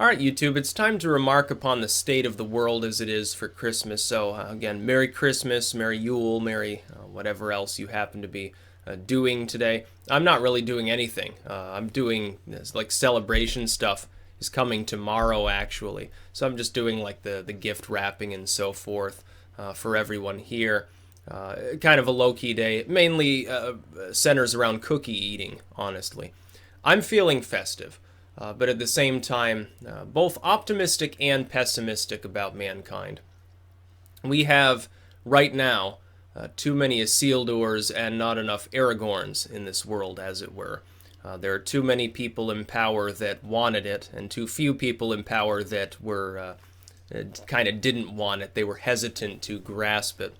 Alright, YouTube, it's time to remark upon the state of the world as it is for Christmas. So, again, Merry Christmas, Merry Yule, Merry whatever else you happen to be doing today. I'm not really doing anything. I'm doing this, like, celebration stuff is coming tomorrow, actually. So I'm just doing, like, the gift wrapping and so forth for everyone here. Kind of a low-key day. It mainly centers around cookie eating, honestly. I'm feeling festive. But at the same time, both optimistic and pessimistic about mankind. We have, right now, too many Isildurs and not enough Aragorns in this world, as it were. There are too many people in power that wanted it, and too few people in power that were kind of didn't want it. They were hesitant to grasp it.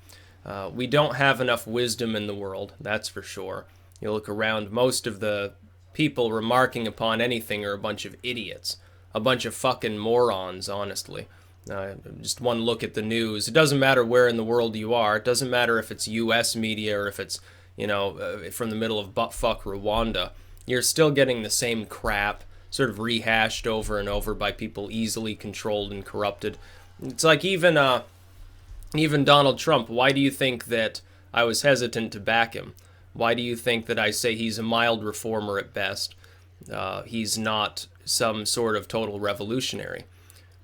We don't have enough wisdom in the world, that's for sure. You look around, most of the people remarking upon anything are a bunch of idiots. A bunch of fucking morons, honestly. Just one look at the news. It doesn't matter where in the world you are. It doesn't matter if it's U.S. media or if it's, from the middle of buttfuck Rwanda. You're still getting the same crap, sort of rehashed over and over by people easily controlled and corrupted. It's like even Donald Trump. Why do you think that I was hesitant to back him? Why do you think that I say he's a mild reformer at best? He's not some sort of total revolutionary.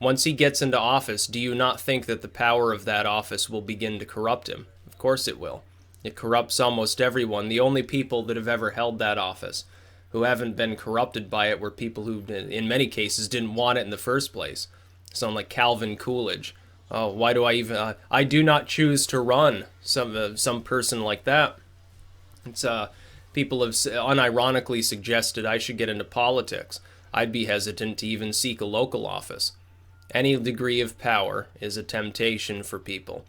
Once he gets into office, do you not think that the power of that office will begin to corrupt him? Of course it will. It corrupts almost everyone. The only people that have ever held that office who haven't been corrupted by it were people who, in many cases, didn't want it in the first place. Sound like Calvin Coolidge. Oh, why do I even... I do not choose to run. Some person like that. It's, people have unironically suggested I should get into politics. I'd be hesitant to even seek a local office. Any degree of power is a temptation for people.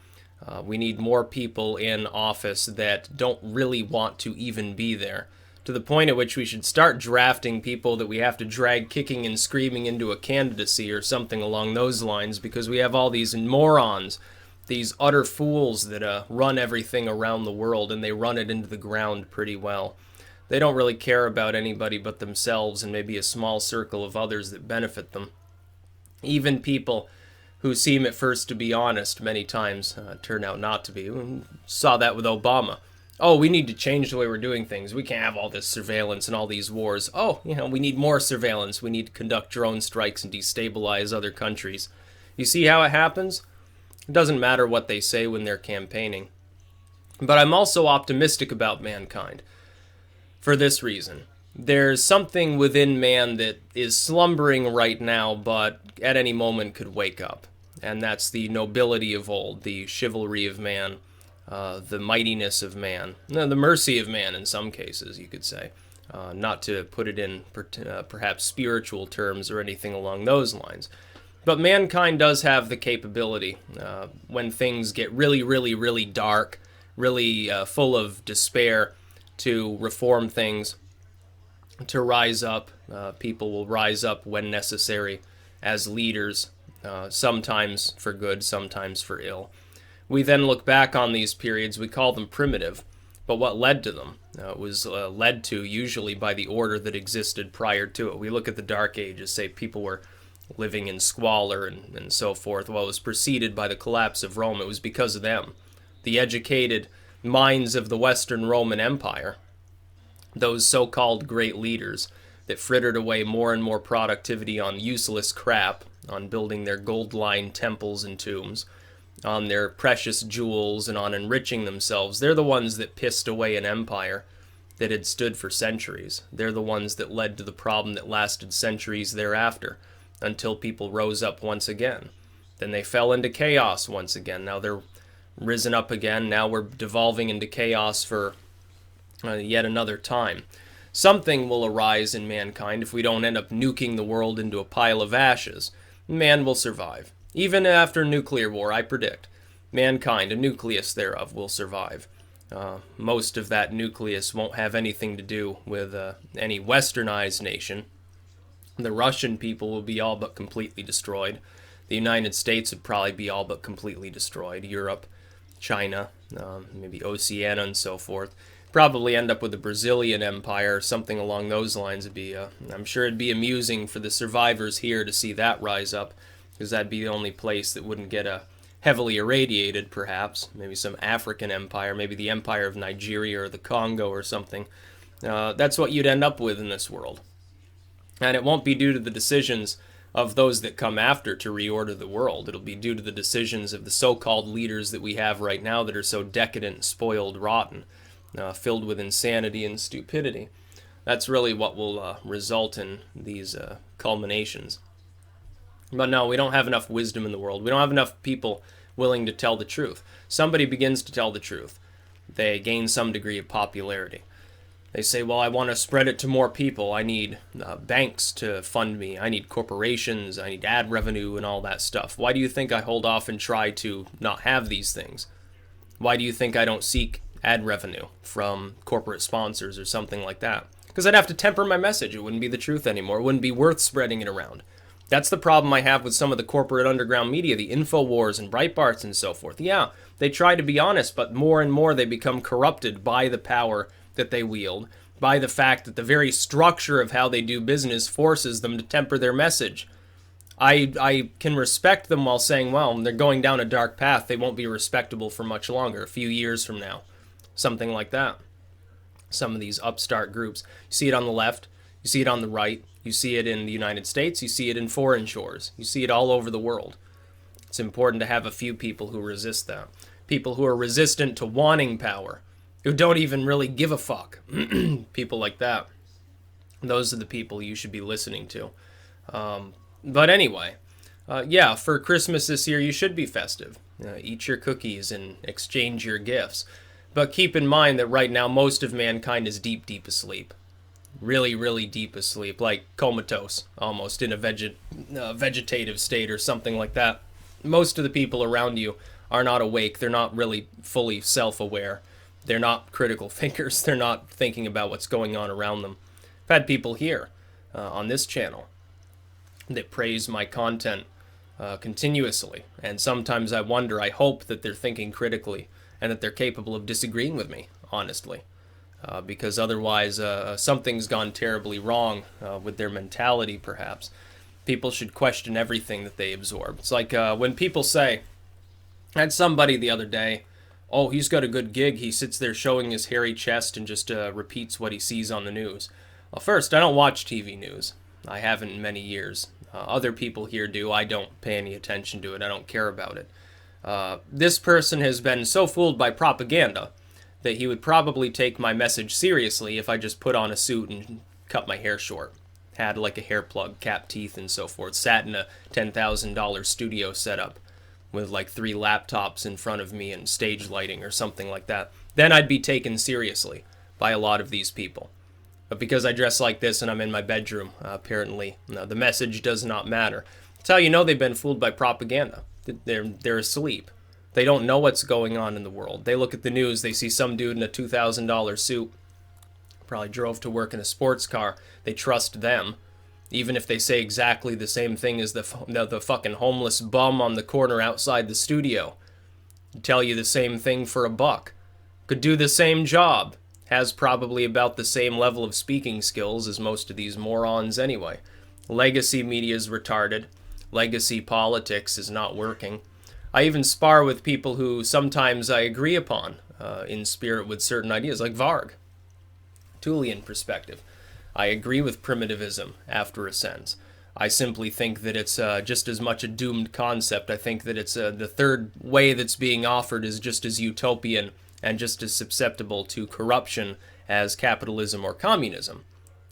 We need more people in office that don't really want to even be there, to the point at which we should start drafting people that we have to drag kicking and screaming into a candidacy or something along those lines, because we have all these morons, these utter fools that run everything around the world, and they run it into the ground pretty well. They don't really care about anybody but themselves and maybe a small circle of others that benefit them. Even people who seem at first to be honest many times turn out not to be. We saw that with Obama. Oh, we need to change the way we're doing things. We can't have all this surveillance and all these wars. Oh, we need more surveillance. We need to conduct drone strikes and destabilize other countries. You see how it happens? It doesn't matter what they say when they're campaigning. But I'm also optimistic about mankind. For this reason. There's something within man that is slumbering right now, but at any moment could wake up. And that's the nobility of old, the chivalry of man, the mightiness of man, the mercy of man in some cases, you could say. Not to put it in perhaps spiritual terms or anything along those lines. But mankind does have the capability, when things get really, really, really dark, really full of despair, to reform things, to rise up. People will rise up when necessary as leaders, sometimes for good, sometimes for ill. We then look back on these periods, we call them primitive, but what led to them? It was led to usually by the order that existed prior to it. We look at the Dark Ages, say people were living in squalor and so forth. Well, it was preceded by the collapse of Rome. It was because of them. The educated minds of the Western Roman Empire, those so-called great leaders that frittered away more and more productivity on useless crap, on building their gold-lined temples and tombs, on their precious jewels, and on enriching themselves. They're the ones that pissed away an empire that had stood for centuries. They're the ones that led to the problem that lasted centuries thereafter, until people rose up once again. Then they fell into chaos once again. Now they're risen up again. Now we're devolving into chaos for yet another time. Something will arise in mankind if we don't end up nuking the world into a pile of ashes. Man will survive. Even after nuclear war, I predict, mankind, a nucleus thereof, will survive. Most of that nucleus won't have anything to do with any westernized nation. The Russian people will be all but completely destroyed. The United States would probably be all but completely destroyed. Europe, China, maybe Oceania and so forth. Probably end up with a Brazilian empire or something along those lines. I'm sure it'd be amusing for the survivors here to see that rise up, because that'd be the only place that wouldn't get heavily irradiated, perhaps. Maybe some African empire, maybe the empire of Nigeria or the Congo or something. That's what you'd end up with in this world. And it won't be due to the decisions of those that come after to reorder the world. It'll be due to the decisions of the so-called leaders that we have right now that are so decadent, spoiled, rotten, filled with insanity and stupidity. That's really what will result in these culminations. But no, we don't have enough wisdom in the world. We don't have enough people willing to tell the truth. Somebody begins to tell the truth. They gain some degree of popularity. They say, well, I want to spread it to more people. I need banks to fund me. I need corporations. I need ad revenue and all that stuff. Why do you think I hold off and try to not have these things? Why do you think I don't seek ad revenue from corporate sponsors or something like that? Because I'd have to temper my message. It wouldn't be the truth anymore. It wouldn't be worth spreading it around. That's the problem I have with some of the corporate underground media, the InfoWars and Breitbarts and so forth. Yeah, they try to be honest, but more and more they become corrupted by the power that they wield, by the fact that the very structure of how they do business forces them to temper their message. I can respect them while saying, well, they're going down a dark path. They won't be respectable for much longer, a few years from now. Something like that. Some of these upstart groups. You see it on the left. You see it on the right. You see it in the United States. You see it in foreign shores. You see it all over the world. It's important to have a few people who resist that. People who are resistant to wanting power. Who don't even really give a fuck. People like that. Those are the people you should be listening to. But anyway, yeah, for Christmas this year, you should be festive. Eat your cookies and exchange your gifts. But keep in mind that right now, most of mankind is deep, deep asleep. Really, really deep asleep, like comatose, almost, in a vegetative state or something like that. Most of the people around you are not awake. They're not really fully self-aware. They're not critical thinkers. They're not thinking about what's going on around them. I've had people here on this channel that praise my content continuously. And sometimes I wonder, I hope that they're thinking critically and that they're capable of disagreeing with me, honestly. Because otherwise something's gone terribly wrong with their mentality, perhaps. People should question everything that they absorb. It's like when people say, I had somebody the other day, oh, he's got a good gig. He sits there showing his hairy chest and just repeats what he sees on the news. Well, first, I don't watch TV news. I haven't in many years. Other people here do. I don't pay any attention to it. I don't care about it. This person has been so fooled by propaganda that he would probably take my message seriously if I just put on a suit and cut my hair short. Had like a hair plug, cap teeth, and so forth. Sat in a $10,000 studio setup with like 3 laptops in front of me and stage lighting or something like that. Then I'd be taken seriously by a lot of these people. But because I dress like this and I'm in my bedroom, apparently, no, the message does not matter. That's how you know they've been fooled by propaganda. They're asleep. They don't know what's going on in the world. They look at the news, they see some dude in a $2,000 suit, probably drove to work in a sports car. They trust them, even if they say exactly the same thing as the fucking homeless bum on the corner outside the studio. Tell you the same thing for $1. Could do the same job. Has probably about the same level of speaking skills as most of these morons anyway. Legacy media is retarded. Legacy politics is not working. I even spar with people who sometimes I agree upon in spirit with certain ideas, like Varg. Tulian perspective. I agree with primitivism after a sense. I simply think that it's just as much a doomed concept. I think that it's the third way that's being offered is just as utopian and just as susceptible to corruption as capitalism or communism,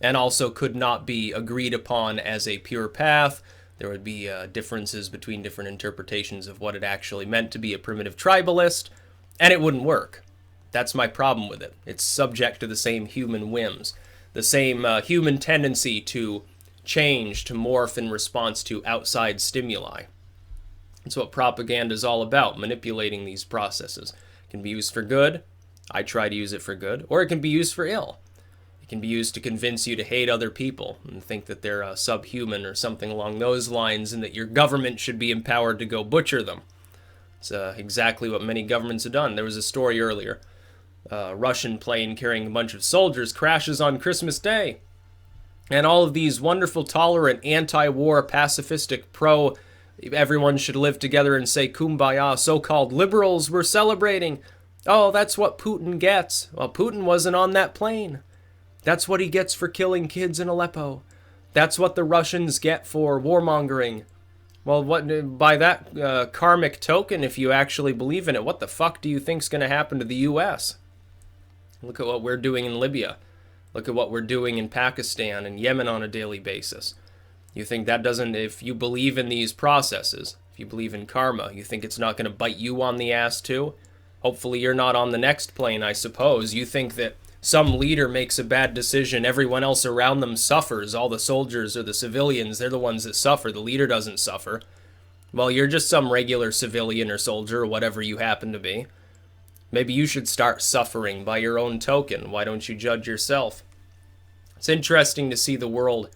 and also could not be agreed upon as a pure path. There would be differences between different interpretations of what it actually meant to be a primitive tribalist, and it wouldn't work. That's my problem with it. It's subject to the same human whims, the same human tendency to change, to morph in response to outside stimuli. It's what propaganda is all about, manipulating these processes. It can be used for good. I try to use it for good. Or it can be used for ill. It can be used to convince you to hate other people and think that they're subhuman or something along those lines, and that your government should be empowered to go butcher them. It's exactly what many governments have done. There was a story earlier Russian plane carrying a bunch of soldiers crashes on Christmas Day. And all of these wonderful, tolerant, anti-war, pacifistic, everyone should live together and say kumbaya, so-called liberals were celebrating. Oh, that's what Putin gets. Well, Putin wasn't on that plane. That's what he gets for killing kids in Aleppo. That's what the Russians get for warmongering. Well, what by that karmic token, if you actually believe in it, what the fuck do you think's going to happen to the U.S.? Look at what we're doing in Libya. Look at what we're doing in Pakistan and Yemen on a daily basis. You think that doesn't, if you believe in these processes, if you believe in karma, you think it's not going to bite you on the ass too? Hopefully you're not on the next plane, I suppose. You think that some leader makes a bad decision, everyone else around them suffers, all the soldiers or the civilians, they're the ones that suffer, the leader doesn't suffer. Well, you're just some regular civilian or soldier or whatever you happen to be. Maybe you should start suffering by your own token. Why don't you judge yourself? It's interesting to see the world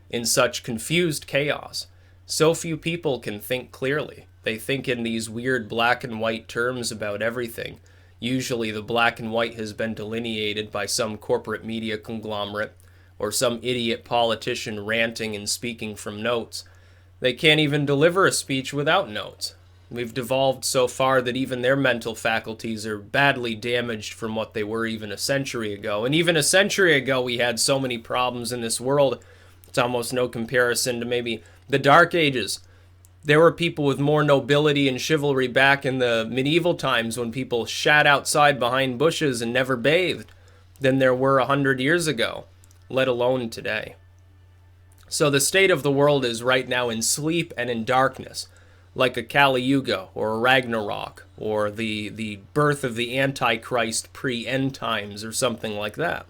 in such confused chaos. So few people can think clearly. They think in these weird black and white terms about everything. Usually the black and white has been delineated by some corporate media conglomerate or some idiot politician ranting and speaking from notes. They can't even deliver a speech without notes. We've devolved so far that even their mental faculties are badly damaged from what they were even a century ago. And even a century ago we had so many problems in this world, it's almost no comparison to maybe the Dark Ages. There were people with more nobility and chivalry back in the medieval times when people shat outside behind bushes and never bathed than there were 100 years ago, let alone today. So the state of the world is right now in sleep and in darkness, like a Kali Yuga or a Ragnarok or the birth of the Antichrist pre-end times or something like that.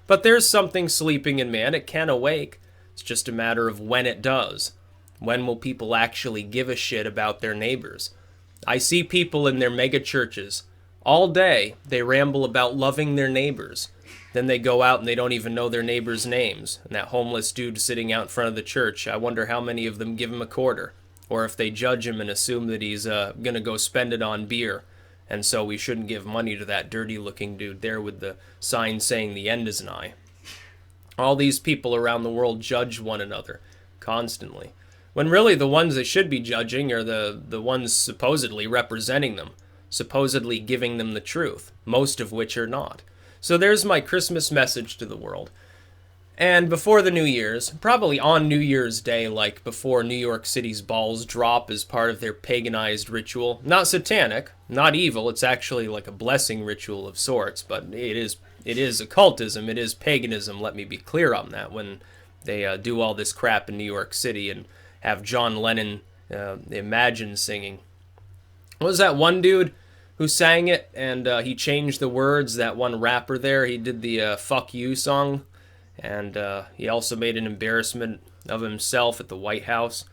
But there's something sleeping in man. It can awake. It's just a matter of when it does. When will people actually give a shit about their neighbors? I see people in their mega churches. All day, they ramble about loving their neighbors. Then they go out and they don't even know their neighbors' names. And that homeless dude sitting out in front of the church, I wonder how many of them give him a quarter. Or if they judge him and assume that he's going to go spend it on beer. And so we shouldn't give money to that dirty-looking dude there with the sign saying the end is nigh. All these people around the world judge one another constantly. When really the ones that should be judging are the ones supposedly representing them, supposedly giving them the truth, most of which are not. So there's my Christmas message to the world. And before the New Year's, probably on New Year's Day, like before New York City's balls drop as part of their paganized ritual, not satanic, not evil, it's actually like a blessing ritual of sorts, but it is occultism, it is paganism, let me be clear on that, when they do all this crap in New York City and have John Lennon Imagine singing. What was that one dude who sang it and he changed the words, that one rapper there, he did the Fuck You song, and he also made an embarrassment of himself at the White House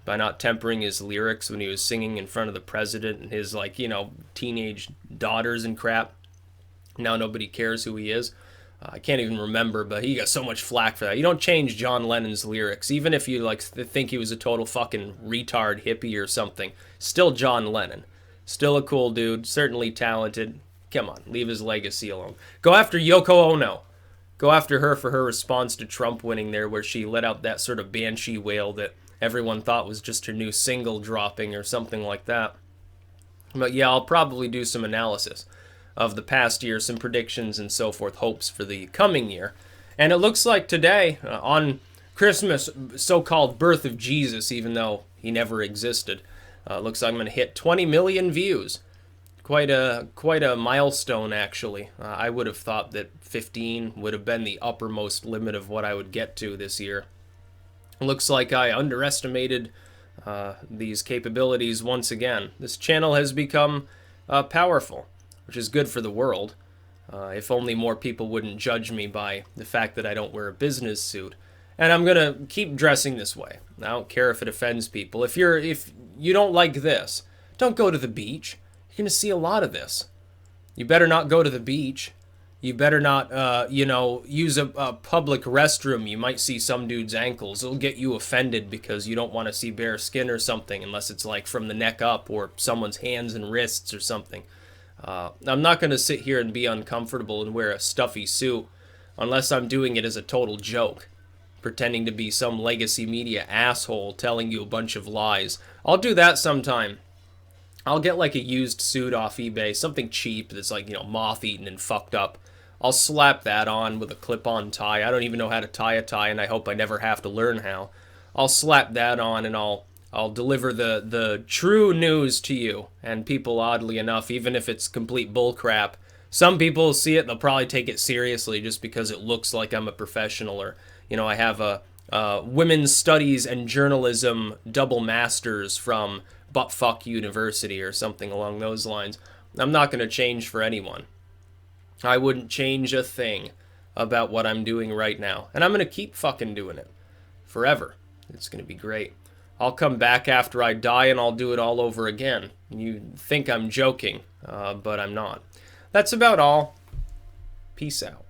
by not tempering his lyrics when he was singing in front of the president and his, like, you know, teenage daughters and crap. Now nobody cares who he is. I can't even remember, but he got so much flack for that. You don't change John Lennon's lyrics, even if you like think he was a total fucking retard hippie or something. Still John Lennon. Still a cool dude, certainly talented. Come on, leave his legacy alone. Go after Yoko Ono. Go after her for her response to Trump winning there, where she let out that sort of banshee wail that everyone thought was just her new single dropping or something like that. But yeah, I'll probably do some analysis of the past year, some predictions and so forth, hopes for the coming year. And it looks like today, on Christmas, so-called birth of Jesus, even though he never existed, looks like I'm going to hit 20 million views. Quite a milestone, actually. I would have thought that 15 would have been the uppermost limit of what I would get to this year. Looks like I underestimated these capabilities once again. This channel has become powerful, which is good for the world. If only more people wouldn't judge me by the fact that I don't wear a business suit. And I'm going to keep dressing this way. I don't care if it offends people. If you don't like this, don't go to the beach. You're going to see a lot of this. You better not go to the beach. You better not, use a public restroom. You might see some dude's ankles. It'll get you offended because you don't want to see bare skin or something, unless it's like from the neck up or someone's hands and wrists or something. I'm not going to sit here and be uncomfortable and wear a stuffy suit unless I'm doing it as a total joke, pretending to be some legacy media asshole telling you a bunch of lies. I'll do that sometime. I'll get like a used suit off eBay, something cheap that's like, moth-eaten and fucked up. I'll slap that on with a clip-on tie. I don't even know how to tie a tie, and I hope I never have to learn how. I'll slap that on, and I'll deliver the true news to you. And people, oddly enough, even if it's complete bullcrap, some people see it, they'll probably take it seriously just because it looks like I'm a professional, or, I have a women's studies and journalism double masters from Buttfuck University or something along those lines. I'm not going to change for anyone. I wouldn't change a thing about what I'm doing right now. And I'm going to keep fucking doing it forever. It's going to be great. I'll come back after I die and I'll do it all over again. You think I'm joking, but I'm not. That's about all. Peace out.